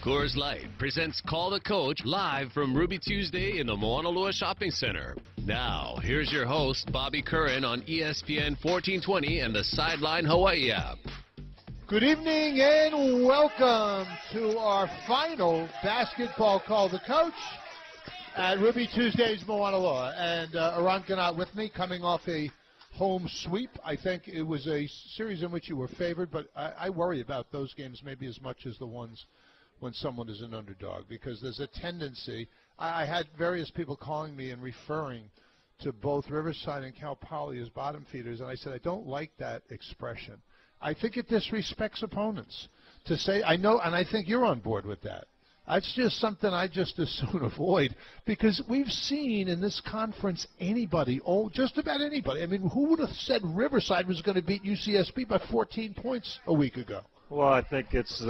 Coors Light presents Call the Coach live from Ruby Tuesday in the Mauna Loa Shopping Center. Now, here's your host, Bobby Curran on ESPN 1420 and the Sideline Hawaii app. Good evening and welcome to our final basketball Call the Coach at Ruby Tuesday's Mauna Loa. And Eran Ganot with me, coming off a home sweep. I think it was a series in which you were favored, but I worry about those games maybe as much as the ones when someone is an underdog, because there's a tendency. I had various people calling me and referring to both Riverside and Cal Poly as bottom feeders, and I said I don't like that expression. I think it disrespects opponents to say, I know, and I think you're on board with that. That's just something I just as soon avoid, because we've seen in this conference anybody, just about anybody. I mean, who would have said Riverside was going to beat UCSB by 14 points a week ago? Well, I think it's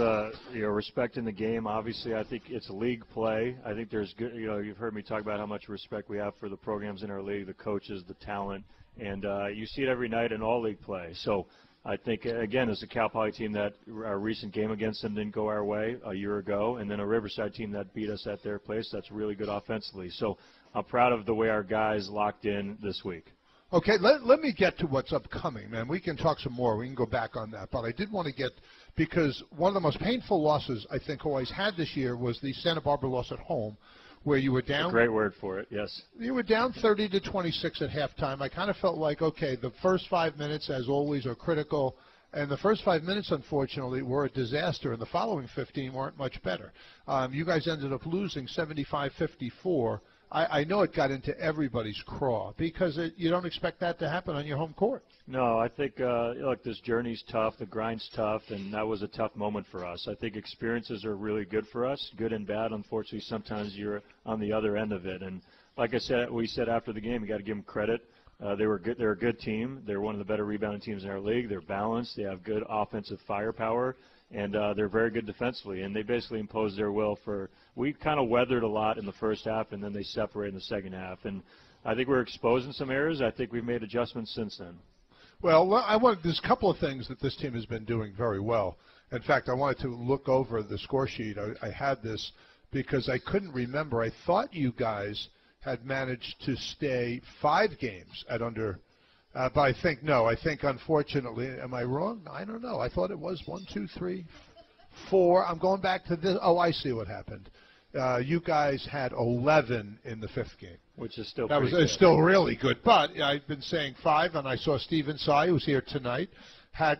respect in the game. Obviously, I think it's league play. I think there's good. You've heard me talk about how much respect we have for the programs in our league, the coaches, the talent, and you see it every night in all league play. So I think, again, as a Cal Poly team that our recent game against them didn't go our way a year ago, and then a Riverside team that beat us at their place, that's really good offensively. So I'm proud of the way our guys locked in this week. Okay, let me get to what's upcoming, man. We can talk some more. We can go back on that. But I did want to get, because one of the most painful losses I think Hawaii's had this year was the Santa Barbara loss at home, where you were down. That's a great word for it, yes. You were down 30-26 at halftime. I kind of felt like, okay, the first 5 minutes, as always, are critical. And the first 5 minutes, unfortunately, were a disaster, and the following 15 weren't much better. You guys ended up losing 75-54. I know it got into everybody's craw, because you don't expect that to happen on your home court. No, I think, look, this journey's tough, the grind's tough, and that was a tough moment for us. I think experiences are really good for us, good and bad. Unfortunately, sometimes you're on the other end of it. And like I said, we said after the game, you got to give them credit. They were good. They're a good team. They're one of the better rebounding teams in our league. They're balanced. They have good offensive firepower. And they're very good defensively, and they basically imposed their will we kind of weathered a lot in the first half, and then they separated in the second half. And I think we're exposing some errors. I think we've made adjustments since then. Well, there's a couple of things that this team has been doing very well. In fact, I wanted to look over the score sheet. I had this because I couldn't remember. I thought you guys had managed to stay 5 games at under. But I think, no, unfortunately, am I wrong? I don't know. I thought it was 1, 2, 3, 4. I'm going back to this. Oh, I see what happened. You guys had 11 in the 5th game. Which is still It's still really good. But I've been saying 5, and I saw Steven Tsai, who's here tonight,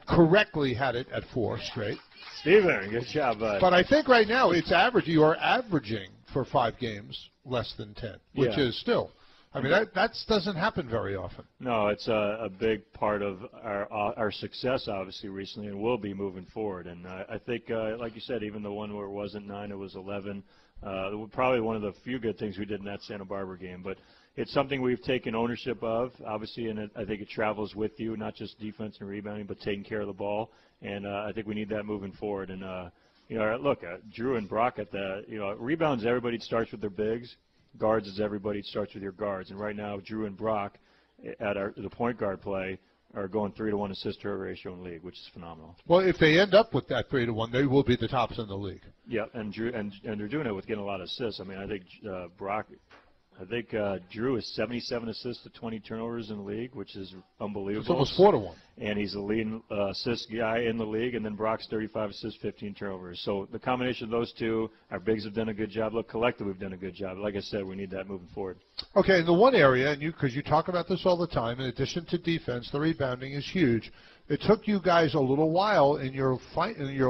correctly had it at 4 straight. Steven, good job, bud. But I think right now you are averaging for 5 games less than 10, which is still. I mean, that doesn't happen very often. No, it's a big part of our success, obviously, recently, and will be moving forward. And I think, like you said, even the one where it wasn't 9, it was 11. Probably one of the few good things we did in that Santa Barbara game. But it's something we've taken ownership of, obviously, and I think it travels with you, not just defense and rebounding, but taking care of the ball. And I think we need that moving forward. And, look, Drew and Brock at rebounds, everybody starts with their bigs. Guards is everybody starts with your guards, and right now Drew and Brock at the point guard play are going 3-to-1 assist-to-error ratio in the league, which is phenomenal. Well, if they end up with that 3-to-1, they will be the tops in the league. Yeah, and Drew and they're doing it with getting a lot of assists. I mean, I think Drew is 77 assists to 20 turnovers in the league, which is unbelievable. It's almost 4-to-1. And he's the leading assist guy in the league, and then Brock's 35 assists, 15 turnovers. So the combination of those two, our bigs have done a good job. Look, collectively we've done a good job. Like I said, we need that moving forward. Okay, in the one area, and because you talk about this all the time, in addition to defense, the rebounding is huge. It took you guys a little while in your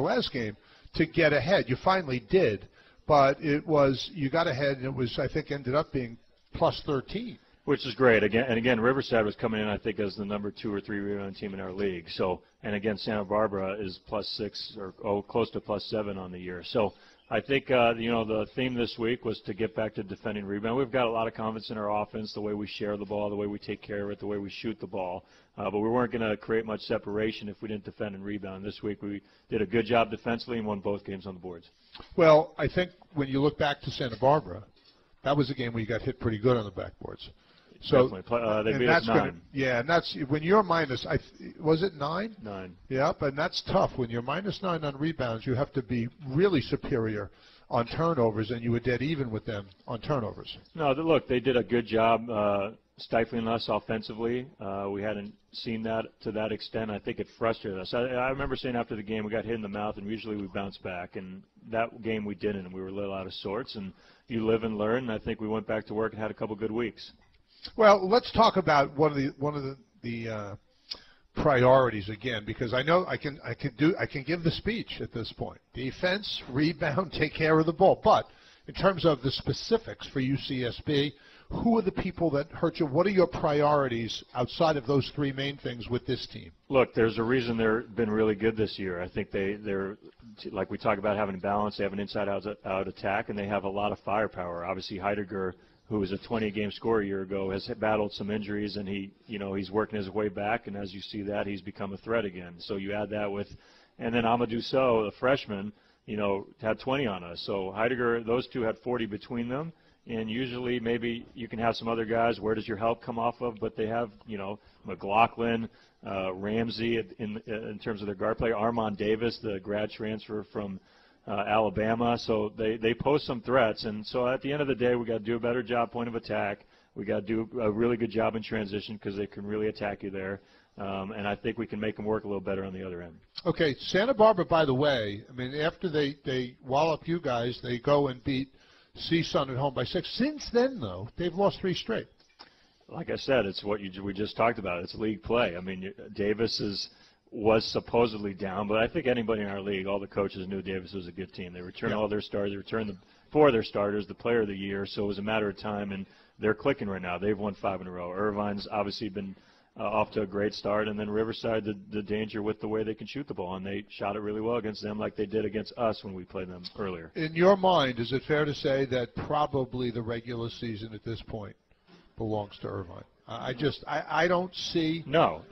last game to get ahead. You finally did, but you got ahead, and it was, I think, ended up being plus 13. Which is great. Again, Riverside was coming in, I think, as the number 2 or 3 rebound team in our league. So, and again, Santa Barbara is plus 6 or close to plus 7 on the year. So, I think the theme this week was to get back to defending rebound. We've got a lot of confidence in our offense, the way we share the ball, the way we take care of it, the way we shoot the ball. But we weren't going to create much separation if we didn't defend and rebound. This week we did a good job defensively and won both games on the boards. Well, I think when you look back to Santa Barbara, that was a game where you got hit pretty good on the backboards. So definitely. They beat us 9. Yeah, and that's when you're minus. Was it 9? 9. Yep, and that's tough. When you're minus 9 on rebounds, you have to be really superior on turnovers, and you were dead even with them on turnovers. No, look, they did a good job stifling us offensively. We hadn't seen that to that extent. I think it frustrated us. I remember saying after the game we got hit in the mouth, and usually we bounce back. And that game we didn't, and we were a little out of sorts. And you live and learn. And I think we went back to work and had a couple good weeks. Well, let's talk about one of the priorities again, because I know I can give the speech at this point. Defense, rebound, take care of the ball. But in terms of the specifics for UCSB, who are the people that hurt you? What are your priorities outside of those 3 main things with this team? Look, there's a reason they've been really good this year. I think they're like we talk about having balance. They have an inside-out attack, and they have a lot of firepower. Obviously, Heidegger, who was a 20-game scorer a year ago, has battled some injuries, and he's working his way back. And as you see that, he's become a threat again. So you add that with, and then Amadou Sow, the freshman, had 20 on us. So Heidegger, those two had 40 between them. And usually maybe you can have some other guys. Where does your help come off of? But they have, McLaughlin, Ramsey in terms of their guard play, Armand Davis, the grad transfer from Alabama. So they pose some threats. And so at the end of the day, we got to do a better job point of attack. We got to do a really good job in transition because they can really attack you there. And I think we can make them work a little better on the other end. Okay, Santa Barbara, by the way, I mean, after they wallop you guys, they go and beat CSUN at home by 6. Since then, though, they've lost 3 straight. Like I said, it's what we just talked about. It's league play. I mean, Davis was supposedly down, but I think anybody in our league, all the coaches knew Davis was a good team. They returned all their stars. They returned 4 of their starters, the player of the year, so it was a matter of time, and they're clicking right now. They've won 5 in a row. Irvine's obviously been off to a great start, and then Riverside, the danger with the way they can shoot the ball, and they shot it really well against them like they did against us when we played them earlier. In your mind, is it fair to say that probably the regular season at this point belongs to Irvine? I don't see. No.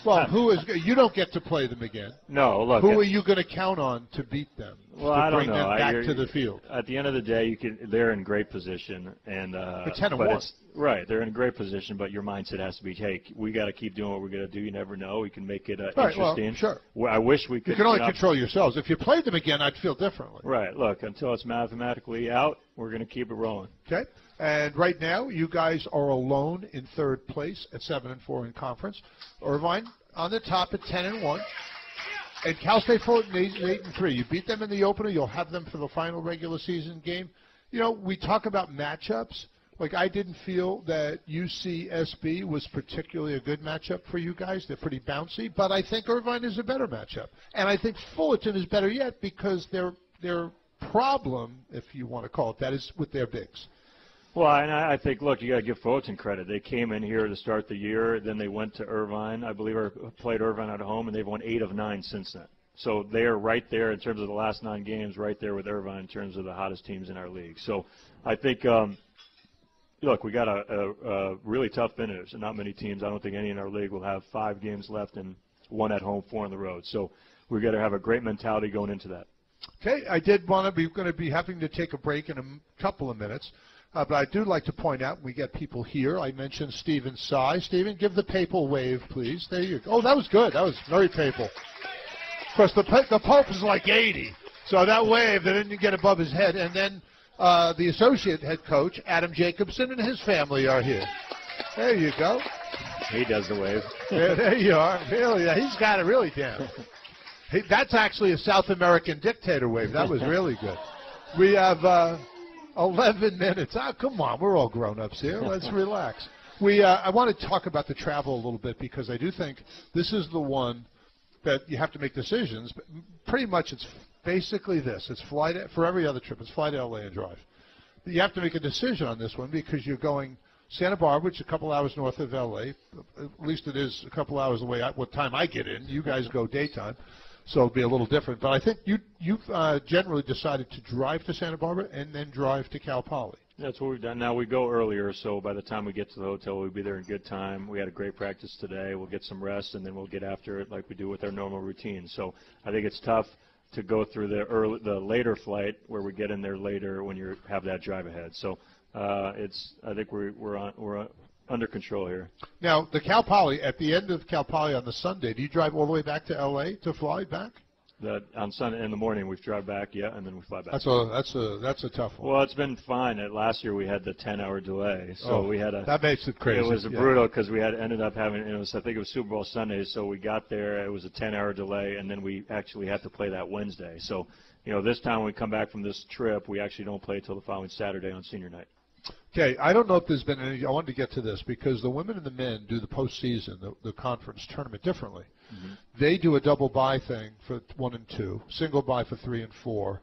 Well, you don't get to play them again. No, look. Who are you going to count on to beat them? Well, I don't know. Bring them back to the field. At the end of the day, they're in great position, and they're 10-1. Right, they're in a great position, but your mindset has to be, hey, we got to keep doing what we're going to do. You never know. We can make it interesting. Well, sure. I wish we could. You can only control yourselves. If you played them again, I'd feel differently. Right. Look, until it's mathematically out, we're going to keep it rolling. Okay. And right now, you guys are alone in 3rd place at 7-4 in conference. Irvine on the top at 10-1. And Cal State Fullerton 8-3. You beat them in the opener. You'll have them for the final regular season game. We talk about matchups. Like, I didn't feel that UCSB was particularly a good matchup for you guys. They're pretty bouncy. But I think Irvine is a better matchup. And I think Fullerton is better yet because their problem, if you want to call it that, is with their bigs. Well, and I think, look, you got to give Fullerton credit. They came in here to start the year, then they went to Irvine, I believe, or played Irvine at home, and they've won 8 of 9 since then. So they are right there in terms of the last 9 games, right there with Irvine in terms of the hottest teams in our league. So I think, look, we got a really tough finish, and not many teams. I don't think any in our league will have 5 games left and 1 at home, 4 on the road. So we've got to have a great mentality going into that. Okay, I did want to be going to be having to take a break in a couple of minutes. But I do like to point out, we get people here. I mentioned Stephen Sy. Stephen, give the papal wave, please. There you go. Oh, that was good. That was very papal. Of course, the Pope is like 80. So that wave, they didn't get above his head. And then the associate head coach, Adam Jacobson, and his family are here. There you go. He does the wave. There you are. Really, he's got it really down. That's actually a South American dictator wave. That was really good. We have 11 minutes. Oh, come on. We're all grown-ups here. Let's relax. I want to talk about the travel a little bit because I do think this is the one that you have to make decisions. But pretty much it's basically this. It's fly to, for every other trip, it's fly to LA and drive. You have to make a decision on this one because you're going Santa Barbara, which is a couple hours north of LA. At least it is a couple hours away what time I get in. You guys go daytime. So it'll be a little different. But I think you've generally decided to drive to Santa Barbara and then drive to Cal Poly. That's what we've done. Now we go earlier, so by the time we get to the hotel, we'll be there in good time. We had a great practice today. We'll get some rest, and then we'll get after it like we do with our normal routine. So I think it's tough to go through the later flight where we get in there later when you have that drive ahead. So I think we're under control here. Now, the Cal Poly, at the end of Cal Poly on the Sunday, do you drive all the way back to L.A. to fly back? On Sunday in the morning we drive back, and then we fly back. That's a tough one. Well, it's been fine. Last year we had the 10-hour delay, so we had that makes it crazy. It was brutal because we ended up having I think it was Super Bowl Sunday, so we got there. It was a 10-hour delay, and then we actually had to play that Wednesday. So, this time when we come back from this trip, we actually don't play till the following Saturday on senior night. Okay, I don't know if there's been any. I wanted to get to this because the women and the men do the postseason, the conference tournament differently. Mm-hmm. They do a double bye thing for 1 and 2, single bye for 3 and 4,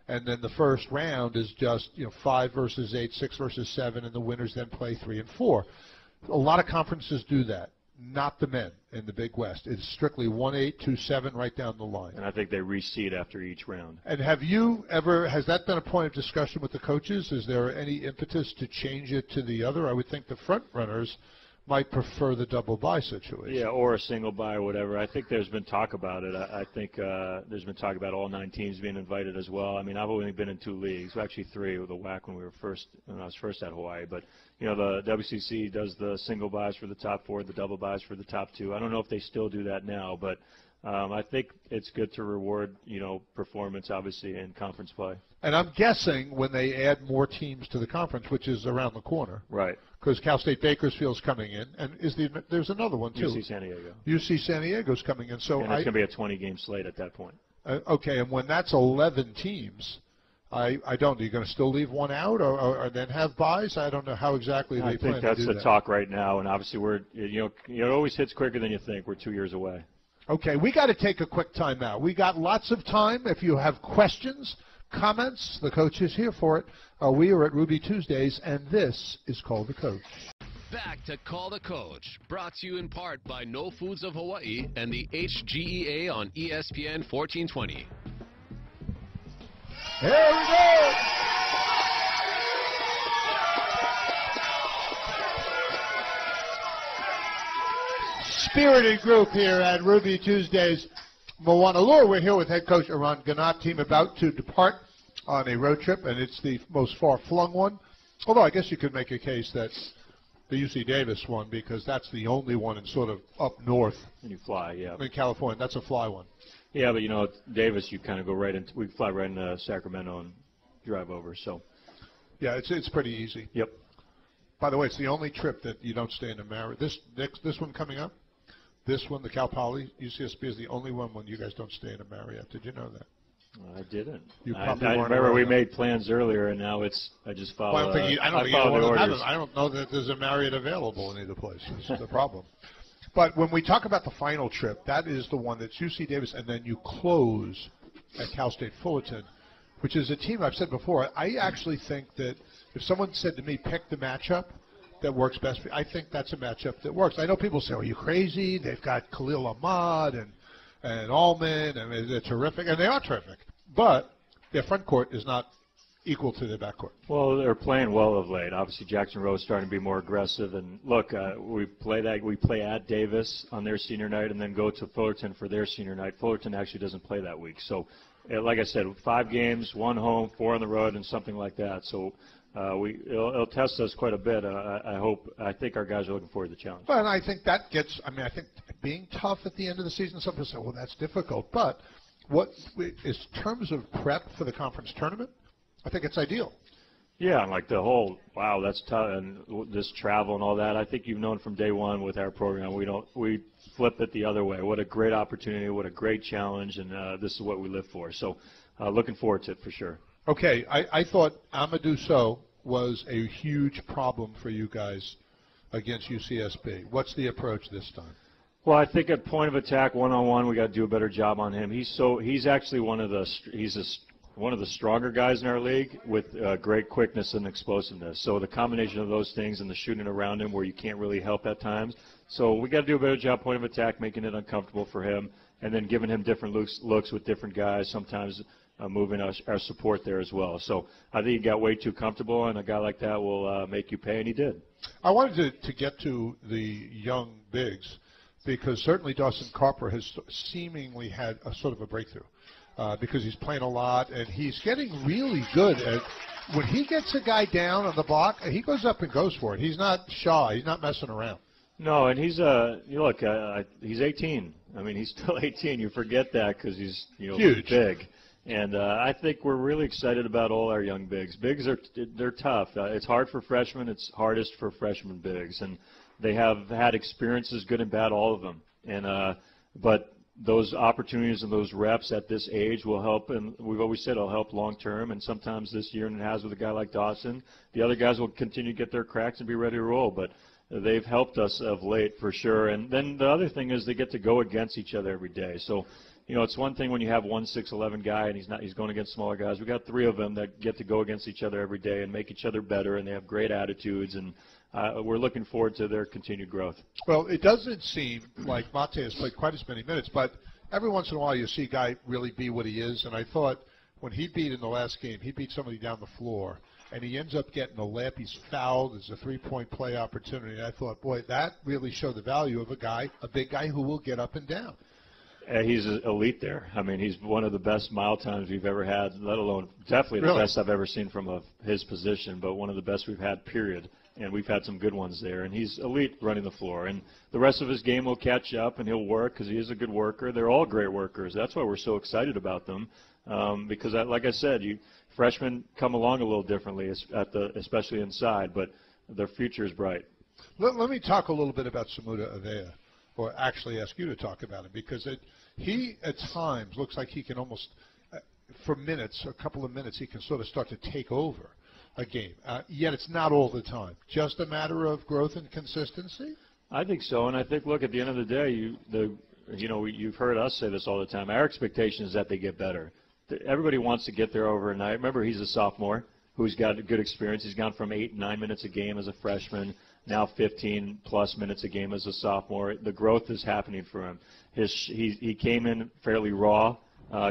and then the first round is just 5 versus 8, 6 versus 7, and the winners then play 3 and 4. A lot of conferences do that. Not the men in the Big West. It's strictly 1-8, 2-7 right down the line. And I think they reseed after each round. And has that been a point of discussion with the coaches? Is there any impetus to change it to the other? I would think the front runners might prefer the double bye situation. Yeah, or a single bye or whatever. I think there's been talk about it. I think there's been talk about all 9 teams being invited as well. I mean, I've only been in 2 leagues, well, actually 3 with the WAC when I was first at Hawaii. But the WCC does the single byes for the top 4, the double byes for the top 2. I don't know if they still do that now, but I think it's good to reward performance, obviously, in conference play. And I'm guessing when they add more teams to the conference, which is around the corner, right? Because Cal State Bakersfield's coming in, and there's another one too. UC San Diego. UC San Diego's coming in, so and it's going to be a 20-game slate at that point. Okay, and when that's 11 teams, I don't. Are you going to still leave one out, or then have buys? I don't know how exactly they plan to do that. I think that's the talk right now, and obviously it always hits quicker than you think. We're 2 years away. Okay, we got to take a quick time now. We got lots of time. If you have questions, comments, the coach is here for it. We are at Ruby Tuesdays, and this is Call the Coach. Back to Call the Coach, brought to you in part by No Foods of Hawaii and the HGEA on ESPN 1420. Here we go! Spirited group here at Ruby Tuesdays, Moana Loa. We're here with head coach Eran Ganot, team about to depart on a road trip, and it's the most far-flung one. Although I guess you could make a case that the UC Davis one, because that's the only one in sort of up north. And you fly, yeah. In California, that's a fly one. Yeah, but Davis, you kind of go right into. We fly right into Sacramento and drive over. So. Yeah, it's pretty easy. Yep. By the way, it's the only trip that you don't stay in a Marriott. This one coming up. This one, the Cal Poly UCSB, is the only one when you guys don't stay in a Marriott. Did you know that? I didn't. You probably I remember we made plans earlier, and now I just follow. Well, I don't know that there's a Marriott available in either place. That's the problem. But when we talk about the final trip, that is the one that's UC Davis, and then you close at Cal State Fullerton, which is a team I've said before. I actually think that if someone said to me, pick the matchup that works best for you, I think that's a matchup that works. I know people say, are you crazy? They've got Khalil Ahmad and Allman, and they're terrific, and they are terrific. But their front court is not equal to their back court. Well, they're playing well of late. Obviously, Jackson Rowe is starting to be more aggressive. And look, we play at Davis on their senior night, and then go to Fullerton for their senior night. Fullerton actually doesn't play that week. So, like I said, 5 games, 1 home, 4 on the road, and something like that. So. It'll test us quite a bit. I think our guys are looking forward to the challenge. Well, and I think that gets. I think being tough at the end of the season. Some people say, "Well, that's difficult." But in terms of prep for the conference tournament, I think it's ideal. Yeah, and like the whole wow, that's tough, and this travel and all that. I think you've known from day one with our program. We flip it the other way. What a great opportunity! What a great challenge! And this is what we live for. So, looking forward to it for sure. Okay, I thought Amadou Sow was a huge problem for you guys against UCSB. What's the approach this time? Well, I think at point of attack, one-on-one, we got to do a better job on him. He's actually one of the stronger guys in our league with great quickness and explosiveness. So the combination of those things and the shooting around him where you can't really help at times. So we got to do a better job point of attack, making it uncomfortable for him, and then giving him different looks with different guys, sometimes moving our support there as well. So I think he got way too comfortable, and a guy like that will make you pay, and he did. I wanted to get to the young bigs because certainly Dawson Carper has seemingly had a sort of a breakthrough because he's playing a lot, and he's getting really good at when he gets a guy down on the block, he goes up and goes for it. He's not shy. He's not messing around. No, and he's he's 18. I mean, he's still 18. You forget that because he's huge, big. And I think we're really excited about all our young bigs. Bigs they're tough. It's hard for freshmen. It's hardest for freshman bigs, and they have had experiences, good and bad, all of them. And but those opportunities and those reps at this age will help, and we've always said it'll help long term. And sometimes this year, and it has with a guy like Dawson, the other guys will continue to get their cracks and be ready to roll. But they've helped us of late for sure. And then the other thing is they get to go against each other every day. So, it's one thing when you have 1 6'11" guy and he's going against smaller guys. We got 3 of them that get to go against each other every day and make each other better, and they have great attitudes, and we're looking forward to their continued growth. Well, it doesn't seem like Mate has played quite as many minutes, but every once in a while you see a guy really be what he is, and I thought when he beat in the last game, he beat somebody down the floor, and he ends up getting a lap. He's fouled. There's a three-point play opportunity. And I thought, boy, that really showed the value of a big guy who will get up and down. He's elite there. I mean, he's one of the best mile times we've ever had, let alone definitely the best I've ever seen from his position, but one of the best we've had, period. And we've had some good ones there. And he's elite running the floor. And the rest of his game will catch up, and he'll work because he is a good worker. They're all great workers. That's why we're so excited about them because, like I said, freshmen come along a little differently, especially inside, but their future is bright. Let me talk a little bit about Samuda Avea, or actually ask you to talk about him, because he at times looks like he can almost, for minutes, a couple of minutes, he can sort of start to take over a game. Yet it's not all the time. Just a matter of growth and consistency? I think so, and I think, look, at the end of the day, you've heard us say this all the time. Our expectation is that they get better. Everybody wants to get there overnight. Remember, he's a sophomore who's got a good experience. He's gone from 8 and 9 minutes a game as a freshman, now 15-plus minutes a game as a sophomore. The growth is happening for him. He came in fairly raw,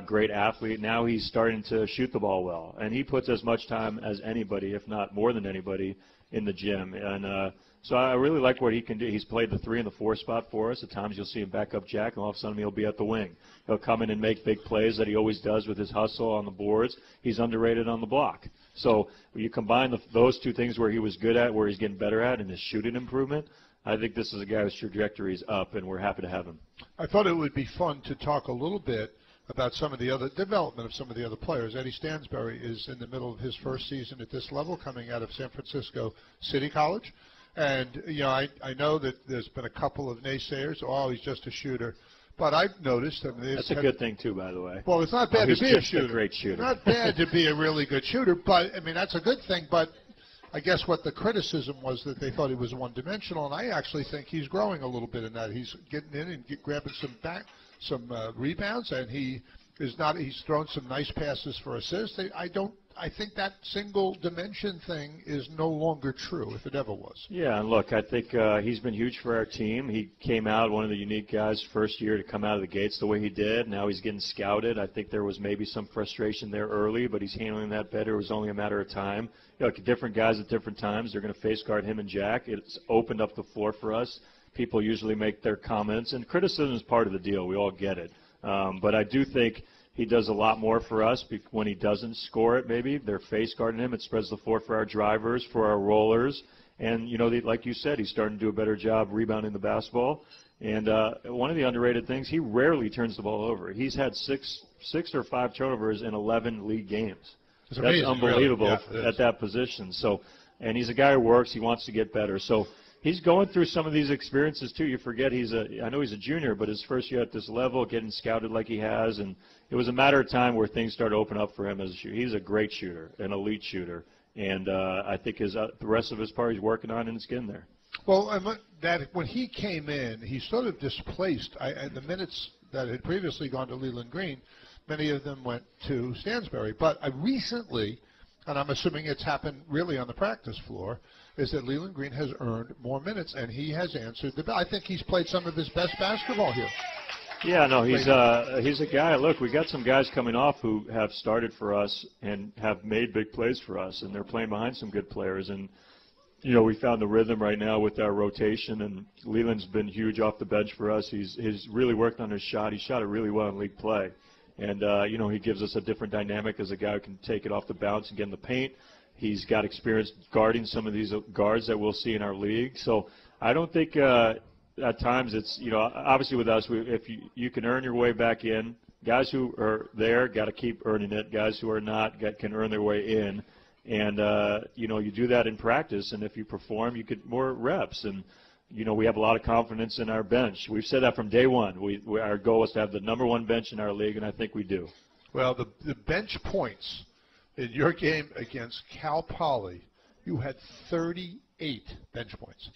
great athlete. Now he's starting to shoot the ball well, and he puts as much time as anybody, if not more than anybody, in the gym. And so I really like what he can do. He's played the 3 and the 4 spot for us. At times you'll see him back up Jack, and all of a sudden he'll be at the wing. He'll come in and make big plays that he always does with his hustle on the boards. He's underrated on the block. So when you combine those two things where he was good at, where he's getting better at, and his shooting improvement, I think this is a guy whose trajectory is up, and we're happy to have him. I thought it would be fun to talk a little bit about some of the other development of some of the other players. Eddie Stansbury is in the middle of his first season at this level, coming out of San Francisco City College. And, I know that there's been a couple of naysayers, he's just a shooter. But I've noticed. That's a good thing, too, by the way. Well, it's not bad to be a shooter. A great shooter. Not bad to be a really good shooter, but, that's a good thing. But I guess what the criticism was that they thought he was one-dimensional, and I actually think he's growing a little bit in that. He's getting in and grabbing some rebounds, and he's thrown some nice passes for assists. I think that single dimension thing is no longer true, if it ever was. Yeah, and look, I think he's been huge for our team. He came out, one of the unique guys, first year to come out of the gates the way he did. Now he's getting scouted. I think there was maybe some frustration there early, but he's handling that better. It was only a matter of time. Different guys at different times, they're going to face guard him and Jack. It's opened up the floor for us. People usually make their comments, and criticism is part of the deal. We all get it. But I do think he does a lot more for us when he doesn't score it, maybe. They're face guarding him. It spreads the floor for our drivers, for our rollers. And, like you said, he's starting to do a better job rebounding the basketball. And one of the underrated things, he rarely turns the ball over. He's had six or 5 turnovers in 11 league games. That's unbelievable really. At that position. So, and he's a guy who works. He wants to get better. So he's going through some of these experiences, too. You forget I know he's a junior, but his first year at this level, getting scouted like he has, and it was a matter of time where things started to open up for him as a shooter. He's a great shooter, an elite shooter, and I think the rest of his part he's working on, and it's getting there. Well, when he came in, he sort of displaced the minutes that had previously gone to Leland Green. Many of them went to Stansbury. But recently, and I'm assuming it's happened really on the practice floor, is that Leland Green has earned more minutes, and he has answered the bell. I think he's played some of his best basketball here. Yeah, no, he's a guy. Look, we got some guys coming off who have started for us and have made big plays for us, and they're playing behind some good players. And we found the rhythm right now with our rotation, and Leland's been huge off the bench for us. He's really worked on his shot. He shot it really well in league play. And, he gives us a different dynamic as a guy who can take it off the bounce and get in the paint. He's got experience guarding some of these guards that we'll see in our league. So I don't think at times it's, obviously with us, if you can earn your way back in. Guys who are there got to keep earning it. Guys who are not can earn their way in. And, you do that in practice. And if you perform, you get more reps. And, we have a lot of confidence in our bench. We've said that from day one. Our goal is to have the number one bench in our league, and I think we do. Well, the bench points in your game against Cal Poly, you had 38 bench points.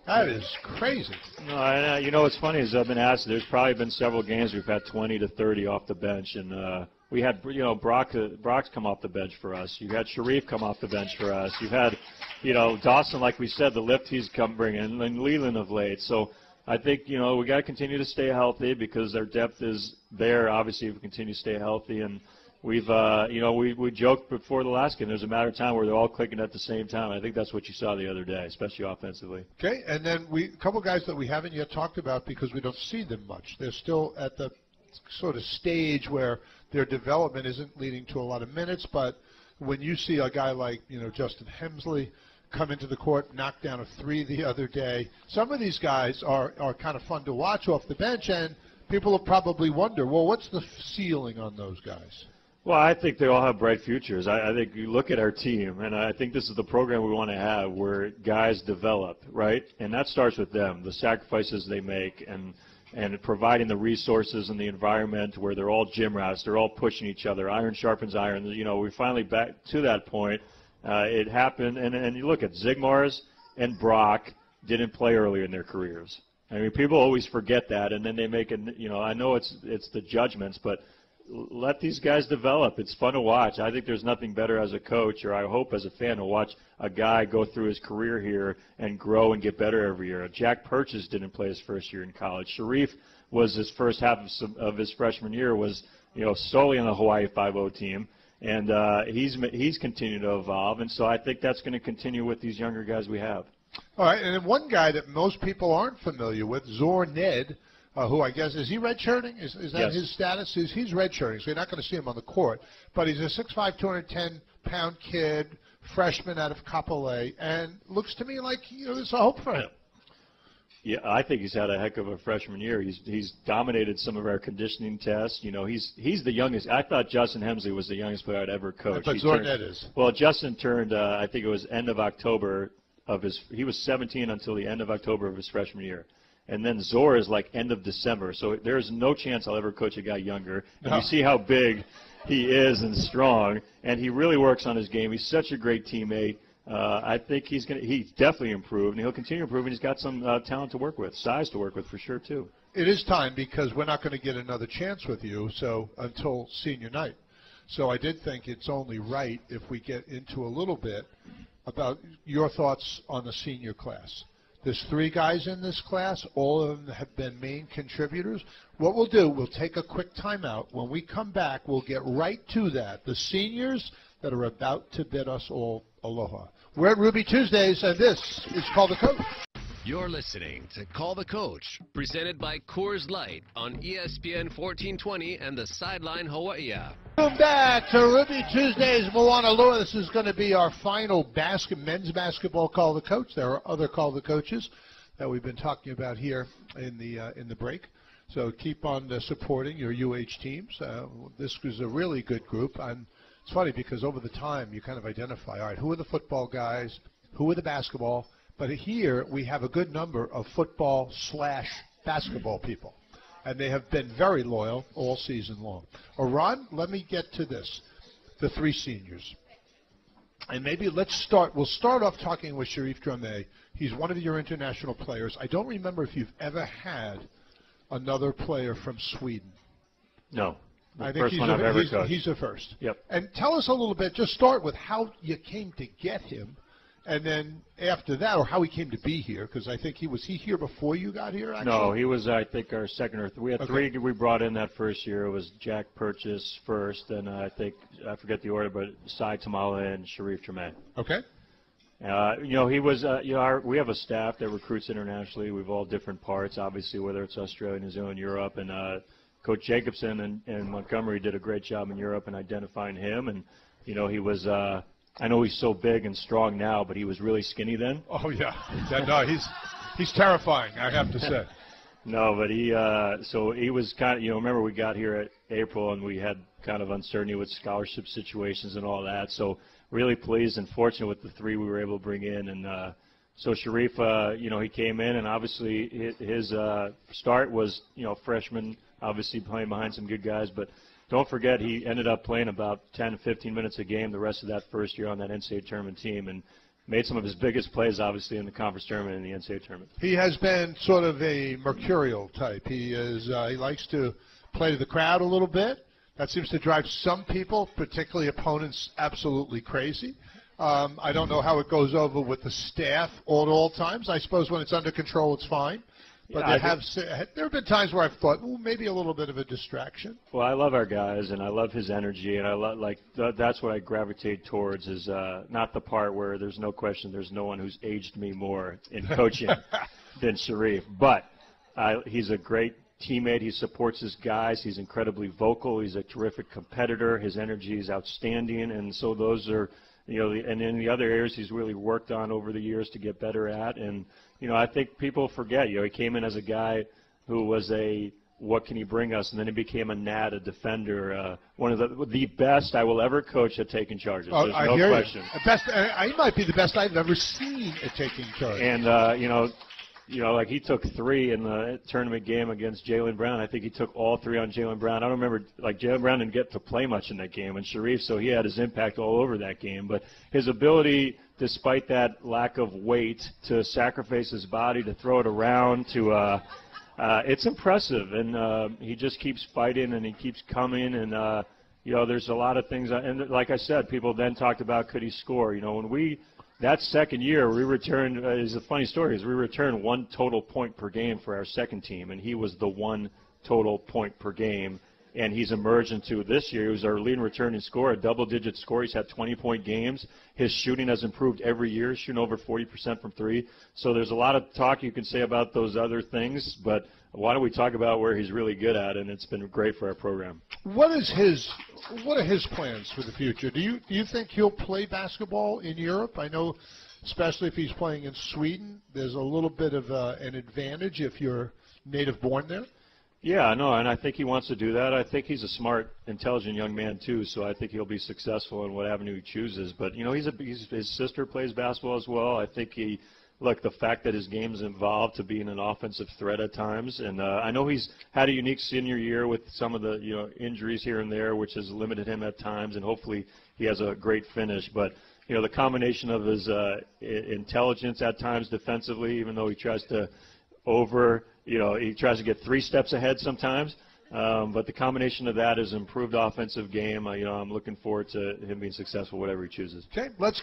That is crazy. No, what's funny is I've been asked. There's probably been several games we've had 20 to 30 off the bench, and we had Brock's come off the bench for us. You had Sharif come off the bench for us. You've had Dawson, like we said, the lift he's come bringing, and Leland of late. So I think we got to continue to stay healthy because our depth is there. Obviously, if we continue to stay healthy, and we've we joked before the last game. There's a matter of time where they're all clicking at the same time. I think that's what you saw the other day, especially offensively. Okay, and then a couple guys that we haven't yet talked about because we don't see them much. They're still at the sort of stage where their development isn't leading to a lot of minutes, but when you see a guy like Justin Hemsley come into the court, knock down a three the other day, some of these guys are kind of fun to watch off the bench, and people will probably wonder, well, what's the ceiling on those guys? Well, I think they all have bright futures. I think you look at our team, and I think this is the program we want to have where guys develop, right? And that starts with them, the sacrifices they make, and providing the resources and the environment where they're all gym rats, they're all pushing each other. Iron sharpens iron. We're finally back to that point. It happened, and you look at Zigmars and Brock didn't play early in their careers. I mean, people always forget that, and then they make it. I know it's the judgments, but let these guys develop. It's fun to watch. I think there's nothing better as a coach, or I hope as a fan, to watch a guy go through his career here and grow and get better every year. Jack Purchase didn't play his first year in college. Sharif was his first half of his freshman year was solely on the Hawaii 5-0 team, and he's continued to evolve. And so I think that's going to continue with these younger guys we have. All right, and then one guy that most people aren't familiar with, Zor Ned, who I guess, is he redshirting? Is that yes. his status? He's redshirting, so you're not going to see him on the court. But he's a 6'5", 210-pound kid, freshman out of Kapolei, and looks to me like there's a hope for him. Yeah, I think he's had a heck of a freshman year. He's dominated some of our conditioning tests. He's the youngest. I thought Justin Hemsley was the youngest player I'd ever coached. But Zor Ned is. Well, Justin turned, I think it was end of October he was 17 until the end of October of his freshman year. And then Zor is like end of December. So there's no chance I'll ever coach a guy younger. And you see how big he is and strong. And he really works on his game. He's such a great teammate. I think he's definitely improved, and he'll continue to improve. And he's got some talent to work with, size to work with for sure, too. It is time because we're not going to get another chance with you until senior night. So I did think it's only right if we get into a little bit about your thoughts on the senior class. There's 3 guys in this class. All of them have been main contributors. What we'll do, we'll take a quick timeout. When we come back, we'll get right to that. The seniors that are about to bid us all aloha. We're at Ruby Tuesdays, and this is Call the Coach. You're listening to Call the Coach, presented by Coors Light on ESPN 1420 and the Sideline Hawaii app. Welcome back to Ruby Tuesdays, Moana Loa. This is going to be our final men's basketball Call the Coach. There are other Call the Coaches that we've been talking about here in the break. So keep on supporting your UH teams. This was a really good group. And it's funny because over the time you kind of identify, all right, who are the football guys, who are the basketball. But here we have a good number of football/basketball people. And they have been very loyal all season long. Eran, let me get to this, the 3 seniors. And maybe we'll start off talking with Sharif Drame. He's one of your international players. I don't remember if you've ever had another player from Sweden. No. I think he's the first. Yep. And tell us a little bit, just start with how you came to get him. And then after that, or how he came to be here, because I think was he here before you got here, actually? No, he was, I think, our second or we had 3 we brought in that first year. It was Jack Purchase first, and I forget the order, but Sai Tamala and Sharif Tremaine. Okay. He was, we have a staff that recruits internationally. We've all different parts, obviously, whether it's Australia, New Zealand, Europe, and Coach Jacobson and Montgomery did a great job in Europe in identifying him, and, he was I know he's so big and strong now, but he was really skinny then. Oh, yeah. No, he's terrifying, I have to say. No, but so he was kind of, remember we got here at April and we had kind of uncertainty with scholarship situations and all that. So really pleased and fortunate with the 3 we were able to bring in. And so Sharif, he came in, and obviously his start was, freshman, obviously playing behind some good guys. But don't forget, he ended up playing about 10 to 15 minutes a game the rest of that first year on that NCAA tournament team, and made some of his biggest plays, obviously, in the conference tournament and the NCAA tournament. He has been sort of a mercurial type. He likes to play to the crowd a little bit. That seems to drive some people, particularly opponents, absolutely crazy. I don't know how it goes over with the staff at all times. I suppose when it's under control, it's fine. But there have been times where I've thought, maybe a little bit of a distraction. Well, I love our guys, and I love his energy, and I love that's what I gravitate towards. Is not the part where there's no question there's no one who's aged me more in coaching than Sharif. But he's a great teammate. He supports his guys. He's incredibly vocal. He's a terrific competitor. His energy is outstanding, and so those are. And in the other areas he's really worked on over the years to get better at. And, I think people forget, he came in as a guy who was what can he bring us? And then he became a defender, one of the best I will ever coach at taking charges. There's no question. He might be the best I've ever seen at taking charges. And, like he took 3 in the tournament game against Jaylen Brown. I think he took all 3 on Jaylen Brown. I don't remember, Jaylen Brown didn't get to play much in that game, and Sharif, so he had his impact all over that game. But his ability, despite that lack of weight, to sacrifice his body, to throw it around, it's impressive. And he just keeps fighting, and he keeps coming, and there's a lot of things. And like I said, people then talked about could he score. When that second year, we returned, is a funny story, is we returned 1 total point per game for our second team, and he was the 1 total point per game. And he's emerged into this year. He was our leading returning scorer, a double-digit score. He's had 20-point games. His shooting has improved every year, shooting over 40% from 3. So there's a lot of talk you can say about those other things, but why don't we talk about where he's really good at, and it's been great for our program. What are his plans for the future? Do you think he'll play basketball in Europe? I know, especially if he's playing in Sweden, there's a little bit of an advantage if you're native born there. Yeah, no, and I think he wants to do that. I think he's a smart, intelligent young man too, so I think he'll be successful in what avenue he chooses. But his sister plays basketball as well. I think the fact that his game's evolved to being an offensive threat at times, and I know he's had a unique senior year with some of the injuries here and there, which has limited him at times, and hopefully he has a great finish. But the combination of his intelligence at times defensively, even though he tries to he tries to get 3 steps ahead sometimes. But the combination of that is improved offensive game. I'm looking forward to him being successful, whatever he chooses. Okay, let's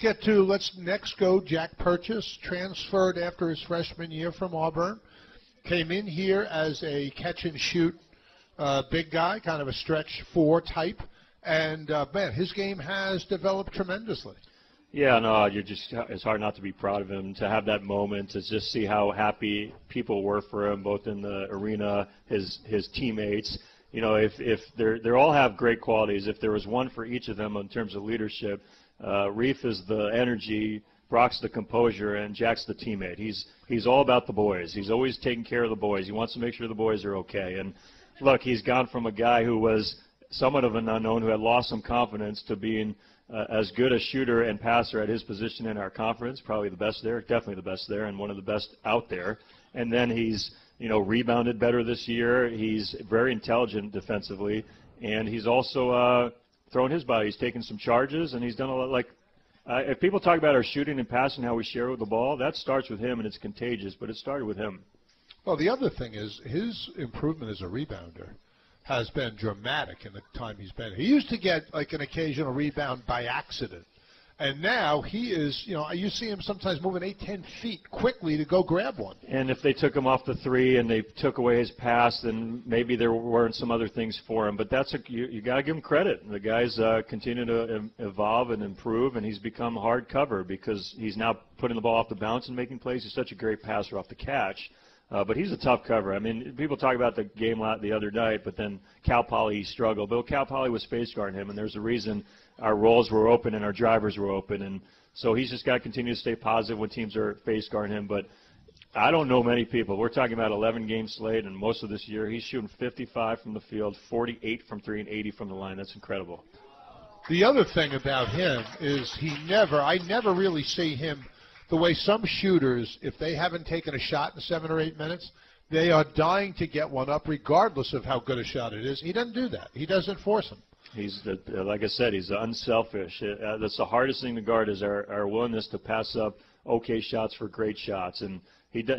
next go. Jack Purchase, transferred after his freshman year from Auburn, came in here as a catch-and-shoot big guy, kind of a stretch 4 type, and man, his game has developed tremendously. Yeah, no, it's hard not to be proud of him, to have that moment, to just see how happy people were for him, both in the arena, his teammates. If they all have great qualities. If there was one for each of them in terms of leadership, Reef is the energy, Brock's the composure, and Jack's the teammate. He's all about the boys. He's always taking care of the boys. He wants to make sure the boys are okay. And look, he's gone from a guy who was somewhat of an unknown, who had lost some confidence, to being as good a shooter and passer at his position in our conference, probably the best there, definitely the best there, and one of the best out there. And then he's, rebounded better this year. He's very intelligent defensively, and he's also thrown his body. He's taken some charges, and he's done a lot. If people talk about our shooting and passing, how we share with the ball, that starts with him, and it's contagious, but it started with him. Well, the other thing is his improvement as a rebounder has been dramatic in the time he's been. He used to get an occasional rebound by accident, and now he is, you see him sometimes moving 8-10 feet quickly to go grab one. And if they took him off the 3 and they took away his pass, then maybe there weren't some other things for him. But you got to give him credit. The guy's continue to evolve and improve, and he's become hard cover because he's now putting the ball off the bounce and making plays. He's such a great passer off the catch. But he's a tough cover. I mean, people talk about the game the other night, but then Cal Poly struggled. But Cal Poly was face guarding him, and there's a reason our rolls were open and our drivers were open. And so he's just got to continue to stay positive when teams are face guarding him. But I don't know many people. We're talking about 11-game slate, and most of this year he's shooting 55 from the field, 48 from 3, and 80 from the line. That's incredible. The other thing about him is I never really see him the way some shooters, if they haven't taken a shot in 7 or 8 minutes, they are dying to get one up regardless of how good a shot it is. He doesn't do that. He doesn't force them. Like I said, he's unselfish. That's the hardest thing to guard is our willingness to pass up okay shots for great shots. And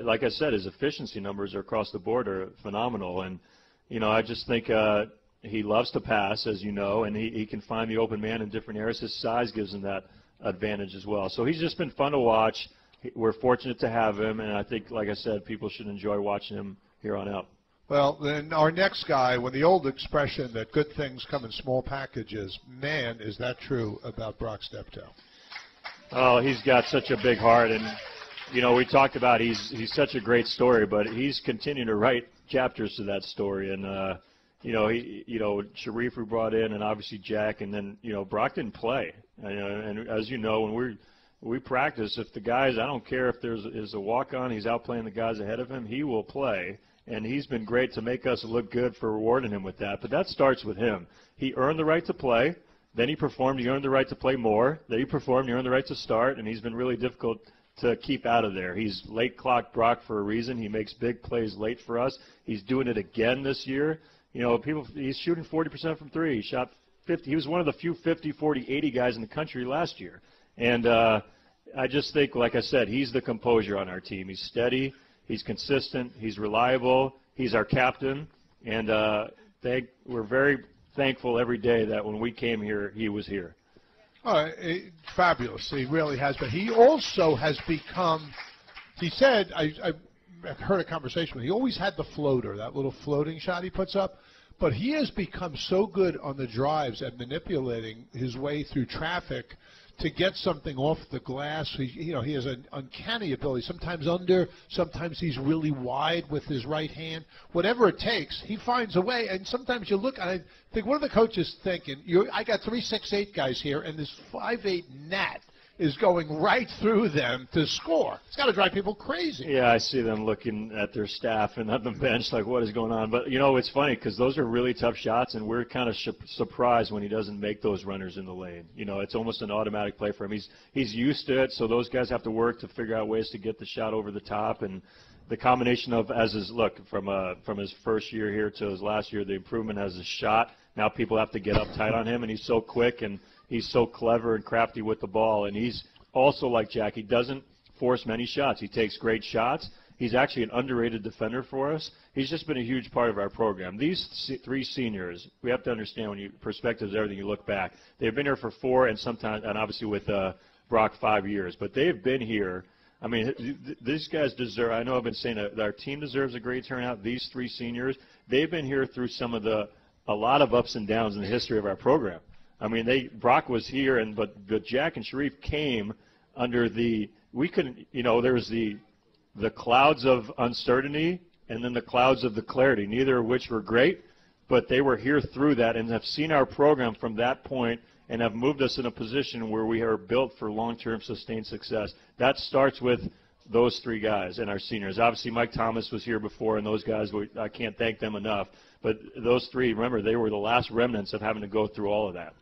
like I said, his efficiency numbers across the board are phenomenal. And, I just think he loves to pass, as you know, and he can find the open man in different areas. His size gives him that advantage as well. So he's just been fun to watch. We're fortunate to have him, and I think, like I said, people should enjoy watching him here on out. Well, then our next guy, when the old expression that good things come in small packages, man, is that true about Brock Steptoe. Oh, he's got such a big heart, and, we talked about he's such a great story, but he's continuing to write chapters to that story, and, Sharif we brought in, and obviously Jack, and then, Brock didn't play. And as you know, when we practice, if the guys, I don't care if there's a walk-on, he's out playing the guys ahead of him, he will play. And he's been great to make us look good for rewarding him with that. But that starts with him. He earned the right to play. Then he performed. He earned the right to play more. Then he performed. He earned the right to start. And he's been really difficult to keep out of there. He's late clock Brock for a reason. He makes big plays late for us. He's doing it again this year. He's shooting 40% from 3. He shot 50. He was one of the few 50, 40, 80 guys in the country last year. And I just think, like I said, he's the composure on our team. He's steady. He's consistent. He's reliable. He's our captain. And we're very thankful every day that when we came here, he was here. Fabulous. He really has been. He also has become, he said, I heard a conversation with him, he always had the floater, that little floating shot he puts up. But he has become so good on the drives at manipulating his way through traffic to get something off the glass. He has an uncanny ability. Sometimes under, sometimes he's really wide with his right hand. Whatever it takes, he finds a way. And sometimes you look, and I think, what are the coaches thinking? I got 3 6'8" guys here, and this 5'8" Nat is going right through them to score. It's got to drive people crazy. Yeah, I see them looking at their staff and at the bench like, what is going on? But, it's funny because those are really tough shots, and we're kind of surprised when he doesn't make those runners in the lane. It's almost an automatic play for him. He's used to it, so those guys have to work to figure out ways to get the shot over the top. And the combination of, from his first year here to his last year, the improvement as a shot. Now people have to get up tight on him, and he's so quick and he's so clever and crafty with the ball. And he's also like Jack. He doesn't force many shots. He takes great shots. He's actually an underrated defender for us. He's just been a huge part of our program. These 3 seniors, we have to understand when perspective is everything. You look back. They've been here for 4 and sometimes, and obviously with Brock 5 years. But they've been here. I mean, these guys deserve, I know I've been saying that our team deserves a great turnout. These 3 seniors, they've been here through a lot of ups and downs in the history of our program. I mean, Brock was here, but Jack and Sharif came under there was the clouds of uncertainty and then the clouds of the clarity, neither of which were great, but they were here through that and have seen our program from that point and have moved us in a position where we are built for long-term sustained success. That starts with those 3 guys and our seniors. Obviously, Mike Thomas was here before, and those guys, I can't thank them enough. But those 3, remember, they were the last remnants of having to go through all of that.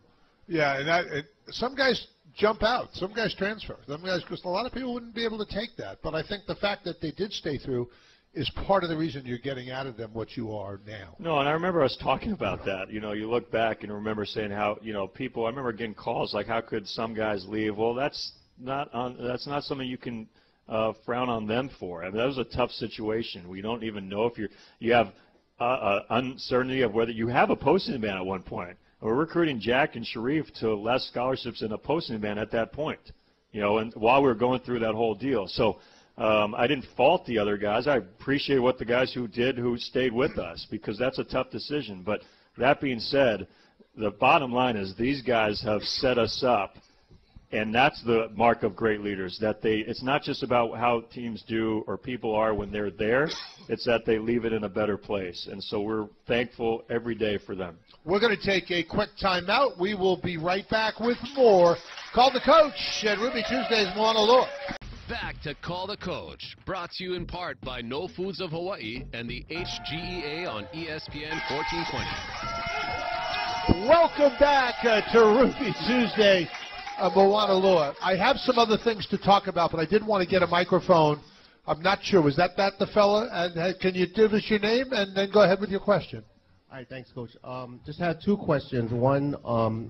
Yeah, and some guys jump out. Some guys transfer. Some guys, because a lot of people wouldn't be able to take that. But I think the fact that they did stay through is part of the reason you're getting out of them what you are now. No, and I remember us talking about that. You look back and remember saying how, people, I remember getting calls like, how could some guys leave? Well, that's not something you can frown on them for. I mean, that was a tough situation. We don't even know if you have uncertainty of whether you have a posting ban at one point. We're recruiting Jack and Sharif to less scholarships in a posting ban at that point, and while we were going through that whole deal. So I didn't fault the other guys. I appreciate what the guys who stayed with us, because that's a tough decision. But that being said, the bottom line is these guys have set us up And that's the mark of great leaders, that it's not just about how teams do or people are when they're there, it's that they leave it in a better place. And so we're thankful every day for them. We're going to take a quick timeout. We will be right back with more Call the Coach at Ruby Tuesdays, Mauna Loa. Back to Call the Coach, brought to you in part by No Foods of Hawaii and the HGEA on ESPN 1420. Welcome back to Ruby Tuesday, Mauna Loa. I have some other things to talk about, but I did want to get a microphone. I'm not sure. Was that the fella? And can you give us your name and then go ahead with your question? All right, thanks, Coach. Just had two questions. One,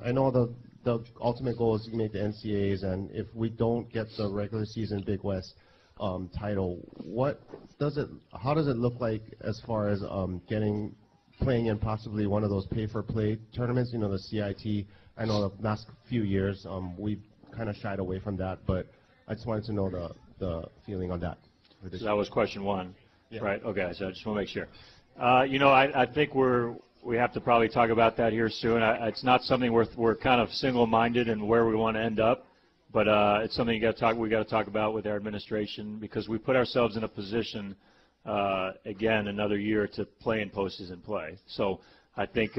I know the ultimate goal is to make the NCAAs, and if we don't get the regular season Big West title, how does it look like as far as playing in possibly one of those pay-for-play tournaments? You know, the CIT. I know the last few years we've kind of shied away from that, but I just wanted to know the feeling on that. So that was question one, yeah. Right? Okay, so I just want to make sure. I think we have to probably talk about that here soon. It's not something we're kind of single-minded in where we want to end up, but it's something we got to talk about with our administration, because we put ourselves in a position again another year to play in postseason play. So I think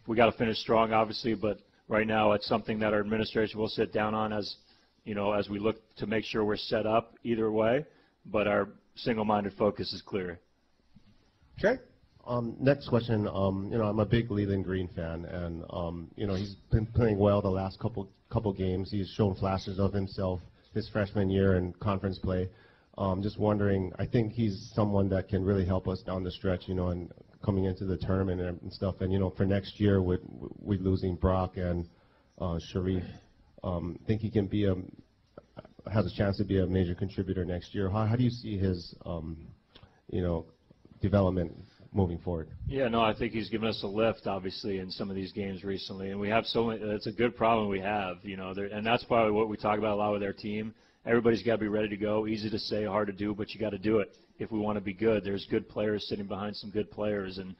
we got to finish strong, obviously, but right now it's something that our administration will sit down on as we look to make sure we're set up either way. But our single-minded focus is clear. Okay. Next question. I'm a big Leland Green fan, and he's been playing well the last couple games. He's shown flashes of himself his freshman year in conference play. Just wondering, I think he's someone that can really help us down the stretch, and coming into the tournament and stuff. And for next year, with losing Brock and Sharif, think he can has a chance to be a major contributor next year. How do you see his development moving forward? Yeah, no, I think he's given us a lift, obviously, in some of these games recently, and we have so many. It's a good problem we have, and that's probably what we talk about a lot with our team. Everybody's got to be ready to go. Easy to say, hard to do, but you got to do it if we want to be good. There's good players sitting behind some good players, and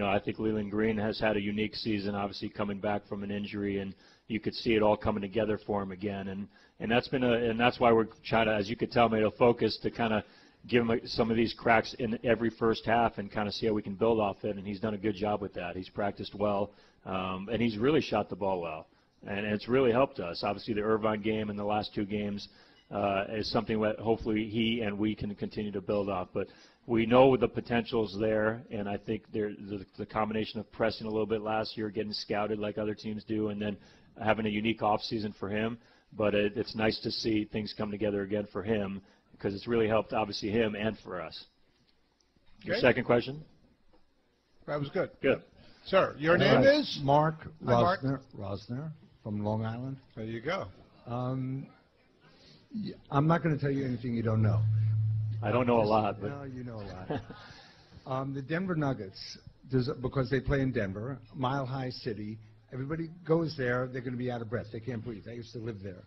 I think Leland Green has had a unique season, obviously coming back from an injury, and you could see it all coming together for him again, and that's why we're trying to, as you could tell, made a focus to kind of give him some of these cracks in every first half and kind of see how we can build off it, and he's done a good job with that. He's practiced well, and he's really shot the ball well, and it's really helped us. Obviously, the Irvine game and the last two games is something that hopefully he and we can continue to build off. But we know the potential's there, and I think the combination of pressing a little bit last year, getting scouted like other teams do, and then having a unique offseason for him. But it's nice to see things come together again for him, because it's really helped, obviously, him and for us. Okay. Your second question? That was good. Good. Sir, your name is? Mark Hi, Rosner from Long Island. There you go. I'm not going to tell you anything you don't know. I don't know a lot. But. No, you know a lot. The Denver Nuggets, because they play in Denver, Mile High City, everybody goes there, they're going to be out of breath. They can't breathe. I used to live there.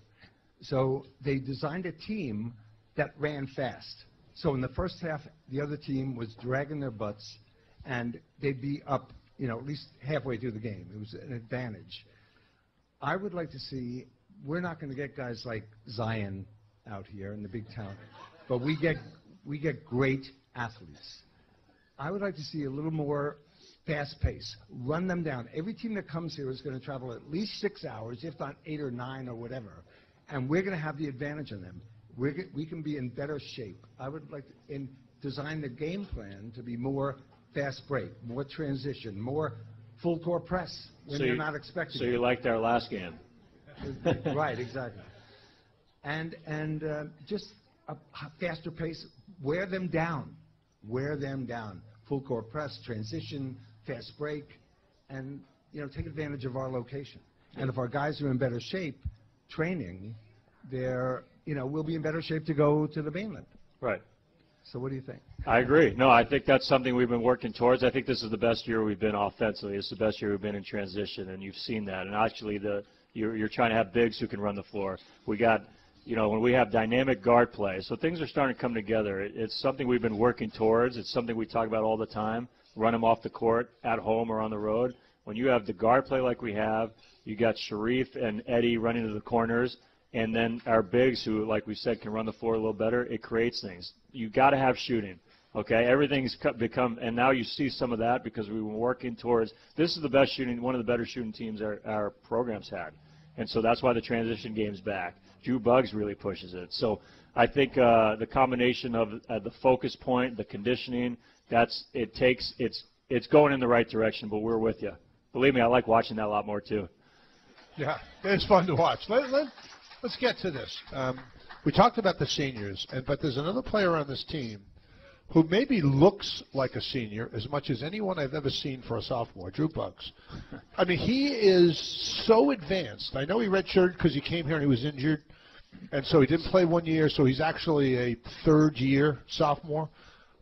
So they designed a team that ran fast. So in the first half, the other team was dragging their butts, and they'd be up, at least halfway through the game. It was an advantage. I would like to see, we're not going to get guys like Zion out here in the big town, but we get great athletes. I would like to see a little more fast pace. Run them down. Every team that comes here is going to travel at least 6 hours, if not 8 or 9 or whatever, and we're going to have the advantage on them. We can be in better shape. I would like to design the game plan to be more fast break, more transition, more full court press when you're not expecting it. So you liked our last game. Right, exactly. And just a faster pace. Wear them down. Wear them down. Full court press, transition, fast break, and take advantage of our location. And if our guys are in better shape, training, we'll be in better shape to go to the mainland. Right. So what do you think? I agree. No, I think that's something we've been working towards. I think this is the best year we've been offensively. It's the best year we've been in transition, and you've seen that. And actually, you're trying to have bigs who can run the floor. We got, when we have dynamic guard play, so things are starting to come together. It's something we've been working towards. It's something we talk about all the time. Run them off the court at home or on the road. When you have the guard play like we have, You got Sharif and Eddie running to the corners, and then our bigs who, like we said, can run the floor a little better. It creates things. You got to have shooting. Okay, everything's become, and now you see some of that because we were working towards. This is the best shooting, one of the better shooting teams our program's had, and so that's why the transition game's back. Drew Buggs really pushes it. So I think the combination of the focus point, the conditioning, it's going in the right direction. But we're with you. Believe me, I like watching that a lot more too. Yeah, it's fun to watch. Let's get to this. We talked about the seniors, but there's another player on this team who maybe looks like a senior as much as anyone I've ever seen for a sophomore, Drew Buggs. I mean, he is so advanced. I know he redshirted because he came here and he was injured, and so he didn't play 1 year, so he's actually a third-year sophomore.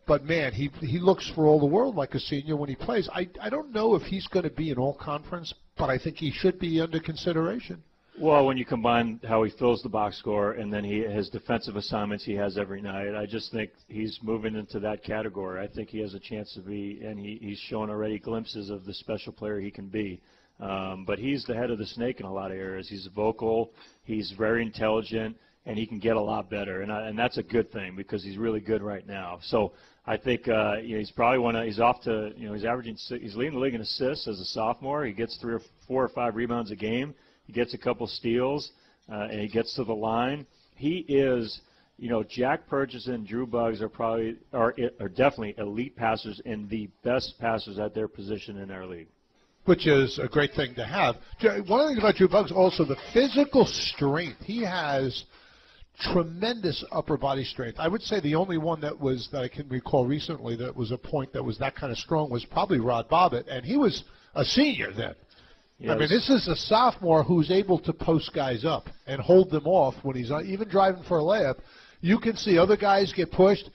But, man, he looks for all the world like a senior when he plays. I don't know if he's going to be an all-conference, but I think he should be under consideration. Well, when you combine how he fills the box score and then his defensive assignments he has every night, I just think he's moving into that category. I think he has a chance to be, and he's shown already glimpses of the special player he can be. But he's the head of the snake in a lot of areas. He's vocal, he's very intelligent, and he can get a lot better. And that's a good thing because he's really good right now. So I think he's probably he's off to, he's averaging, he's leading the league in assists as a sophomore. He gets 3 or 4 or 5 rebounds a game. He gets a couple steals, and he gets to the line. He is, Jack Purchase and Drew Buggs are definitely elite passers and the best passers at their position in our league. Which is a great thing to have. One of the things about Drew Buggs also, the physical strength. He has tremendous upper body strength. I would say the only one that I can recall recently that was a point that was that kind of strong was probably Rod Bobbitt, and he was a senior then. Yes. I mean, this is a sophomore who's able to post guys up and hold them off when he's even driving for a layup. You can see other guys get pushed.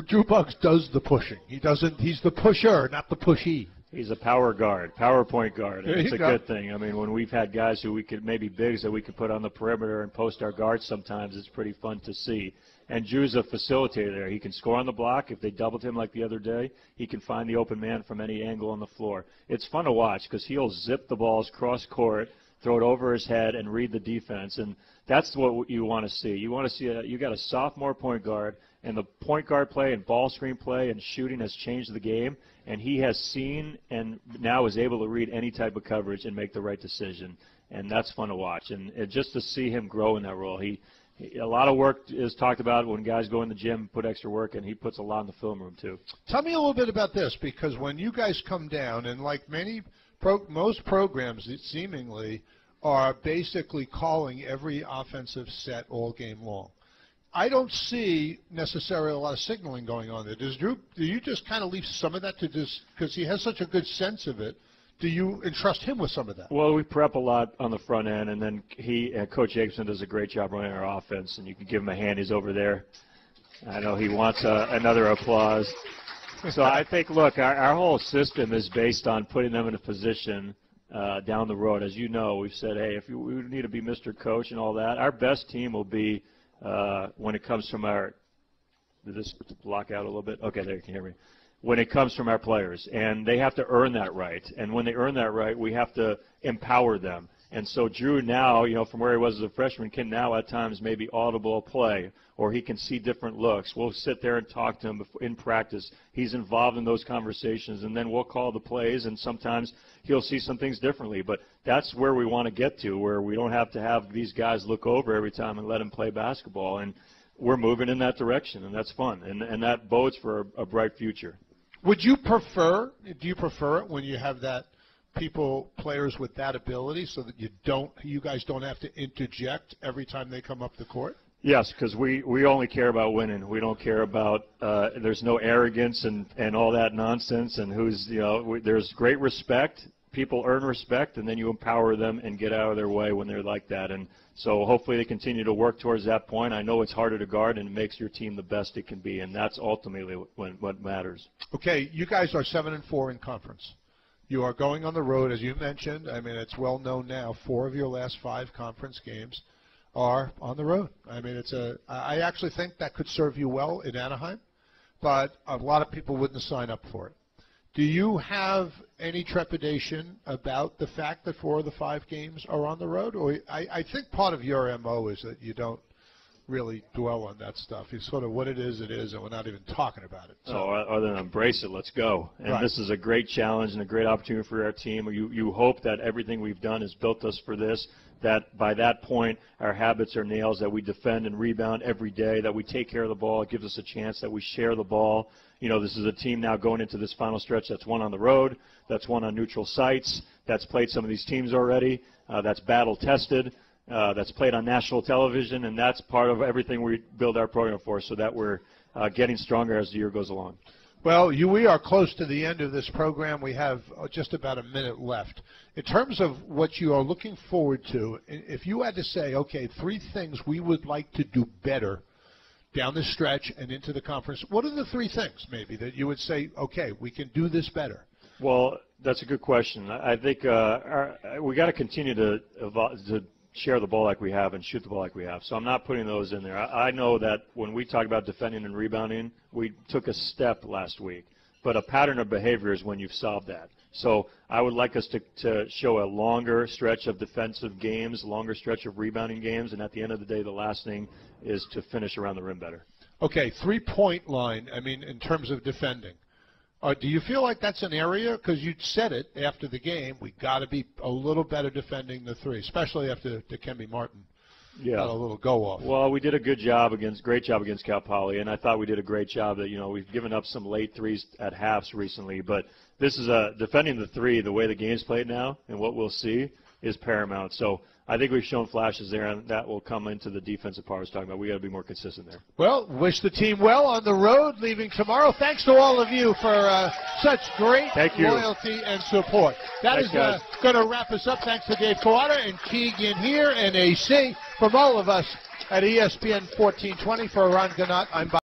Drew Buggs does the pushing. He's the pusher, not the pushy. He's a power guard, power point guard. And it's a good thing. I mean, when we've had guys who maybe bigs that we could put on the perimeter and post our guards sometimes, it's pretty fun to see. And Drew's a facilitator there. He can score on the block. If they doubled him like the other day, he can find the open man from any angle on the floor. It's fun to watch because he'll zip the balls cross court, throw it over his head, and read the defense. And that's what you want to see. You want to see you got a sophomore point guard, and the point guard play and ball screen play and shooting has changed the game. And he has seen and now is able to read any type of coverage and make the right decision. And that's fun to watch. And just to see him grow in that role, a lot of work is talked about when guys go in the gym, put extra work, and he puts a lot in the film room too. Tell me a little bit about this, because when you guys come down, and like most programs, it seemingly are basically calling every offensive set all game long. I don't see necessarily a lot of signaling going on there. Do you just kind of leave some of that to just because he has such a good sense of it? Do you entrust him with some of that? Well, we prep a lot on the front end, and then Coach Jacobson does a great job running our offense, and you can give him a hand. He's over there. I know he wants another applause. So I think, look, our whole system is based on putting them in a position down the road. As you know, we've said, hey, if we need to be Mr. Coach and all that, our best team will be when it comes from our – did this block out a little bit? Okay, there, you can hear me. When it comes from our players, and they have to earn that right. And when they earn that right, we have to empower them. And so Drew now, from where he was as a freshman, can now at times maybe audible play, or he can see different looks. We'll sit there and talk to him in practice. He's involved in those conversations, and then we'll call the plays, and sometimes he'll see some things differently. But that's where we want to get to, where we don't have to have these guys look over every time and let him play basketball. And we're moving in that direction, and that's fun, and that bodes for a bright future. Do you prefer it when you have that players with that ability so that you guys don't have to interject every time they come up the court? Yes, because we only care about winning. We don't care about there's no arrogance and all that nonsense, and there's great respect. People earn respect, and then you empower them and get out of their way when they're like that. And so hopefully they continue to work towards that point. I know it's harder to guard, and it makes your team the best it can be, and that's ultimately what matters. Okay, you guys are 7-4 in conference. You are going on the road, as you mentioned. I mean, it's well known now. 4 of your last 5 conference games are on the road. I mean, I actually think that could serve you well in Anaheim, but a lot of people wouldn't sign up for it. Do you have any trepidation about the fact that 4 of the 5 games are on the road? Or I think part of your MO is that you don't really dwell on that stuff. It's sort of what it is, and we're not even talking about it. So, other than embrace it, let's go. And right. This is a great challenge and a great opportunity for our team. You hope that everything we've done has built us for this, that by that point our habits are nails, that we defend and rebound every day, that we take care of the ball. It gives us a chance that we share the ball. You know, this is a team now going into this final stretch that's won on the road, that's won on neutral sites, that's played some of these teams already, that's battle-tested. That's played on national television, and that's part of everything we build our program for, so that we're getting stronger as the year goes along. Well, we are close to the end of this program. We have just about a minute left. In terms of what you are looking forward to, if you had to say, okay, 3 things we would like to do better down the stretch and into the conference, what are the 3 things maybe that you would say, okay, we can do this better? Well, that's a good question. I think we got to continue to share the ball like we have and shoot the ball like we have. So I'm not putting those in there. I know that when we talk about defending and rebounding, we took a step last week. But a pattern of behavior is when you've solved that. So I would like us to show a longer stretch of defensive games, longer stretch of rebounding games, and at the end of the day, the last thing is to finish around the rim better. Okay, 3-point line, I mean, in terms of defending. Do you feel like that's an area, because you said it after the game, we got to be a little better defending the 3, especially after Dikembe Martin got a little go-off. Well, we did a great job against Cal Poly, and I thought we did a great job that, we've given up some late threes at halves recently, but this is defending the 3, the way the game's played now, and what we'll see is paramount. So I think we've shown flashes there, and that will come into the defensive part I was talking about. We got to be more consistent there. Well, wish the team well on the road, leaving tomorrow. Thanks to all of you for such great loyalty and support. That is going to wrap us up. Thanks to Dave Carter and Keegan here and AC. From all of us at ESPN 1420, for Eran Ganot, I'm Bob.